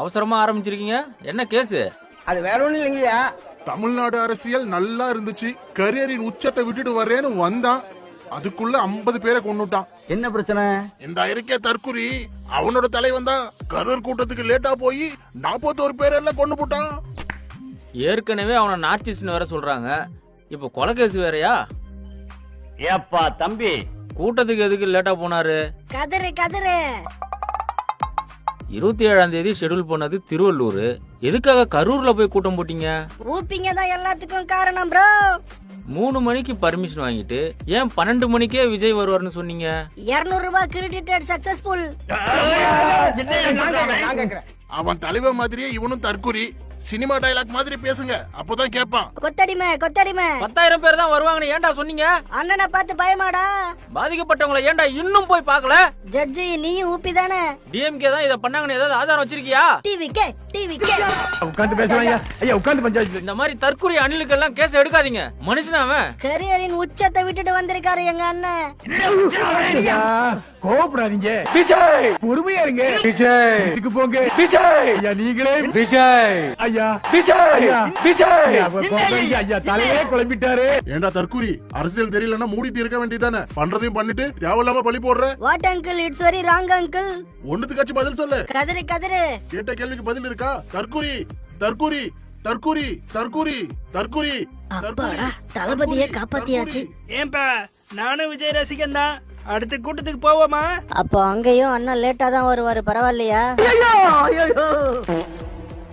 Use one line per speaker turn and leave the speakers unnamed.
அவசரமா ஆரம்பிச்சிருக்கீங்க, என்ன கேஸ்?
அது வேற ஒண்ணும் இல்லைங்கய்யா.
தமிழ்நாடு அரசியல் நல்லா இருந்துச்சு, கரியரின் உச்சத்தை விட்டுட்டு வர்றேன்னு வந்தான், அதுக்குள்ள 50 பேரை கொன்னுட்டான்.
என்ன பிரச்சனை?
இந்த இருக்கே தற்குறி, அவனோட தலைவன் தான் கரூர் கூட்டத்துக்கு லேட்டா போய் 41 பேரெல்லாம் கொண்டு போட்டான்.
ஏற்கனவே அவனை நாச்சிஸ்னு வேற சொல்றாங்க, இப்போ கொலை கேஸ் வேறயா?
ஏப்பா தம்பி,
கூட்டத்துக்கு எதுக்கு லேட்டா போனாரு?
கதறு கதறு.
27ஆம் தேதி ஷெட்யூல் பண்ணது திருவள்ளூர், எதுக்காக கரூர்ல போய் கூட்டம் போட்டீங்க?
ஊப்பிங்க தான் எல்லாத்துக்கும் காரணம் ப்ரோ.
3 மணிக்கு பர்மிஷன் வாங்கிட்டு ஏன் 12 மணிக்கே விஜய் வருவார்னு சொன்னீங்க?
200 ரூபாய் கிரெடிட்டட் சக்சஸ்ஃபுல்.
நான் கேக்குறேன்.
அவன் தலைவன் மாதிரியே இவனும் தற்குறி, சினிமா டயலாக் மாதிரி பேசுங்க, அப்பதான் கேட்பான்.
கொத்தடிமை கொத்தடிமை.
10,000 பேர் தான் வருவாங்கன்னு ஏன்டா சொன்னீங்க?
அண்ணனை பார்த்து பயமாடா?
பாதிக்கப்பட்டவங்களை ஏன்டா இன்னும் போய் பார்க்கல?
ஜட்ஜி நீயும் ஊப்பி தானே?
டிஎம்கே தான் இத பண்ணாங்கன்னு ஏதாவது ஆதாரம் வச்சிருக்கியா?
டிவிக்கே டிவிக்கே.
உட்கார்ந்து பேசுவாங்க ஐயா, உட்கார்ந்து பஞ்சாயத்து.
இந்த மாதிரி தற்குறி அணிலுக்கெல்லாம் கேஸ் எடுக்காதீங்க, மனுஷனா அவன்.
கரியரின் உச்சத்தை விட்டுட்டு வந்திருக்காரு எங்க அண்ணன்.
கோபப்படாதீங்க விஜய், பொறுமையா இருங்க விஜய். இதுக்கு போங்க விஜய். ஐயா நீங்களே விஜய். ஐயா விஜய் விஜய். ஐயா தலையே குழம்பிட்டாரு.
ஏண்டா தற்குறி, அரசியல் தெரியலன்னா மூடிட்டு இருக்க வேண்டியதானே, பண்றதையும் பண்ணிட்டு தேவையில்லாம பழி போடுற.
What uncle, it's very wrong uncle.
ஒண்ணுத்துக்காச்சும் பதில் சொல்லு.
கதறு கதறு.
கேட்ட கேள்விக்கு பதில் இருக்கா? தற்குறி தற்குரி தற்குரி தற்குரி தற்குரி.
அப்பாடா, தளபதியே காப்பாத்தியாச்சு.
ஏன்பா, நானும் விஜய் ரசிகன் தான். அடுத்த கூட்டத்துக்கு போவோமா?
அப்போ அங்கேயும் அண்ணன் லேட்டா தான் வருவாரு, பரவாயில்லையா?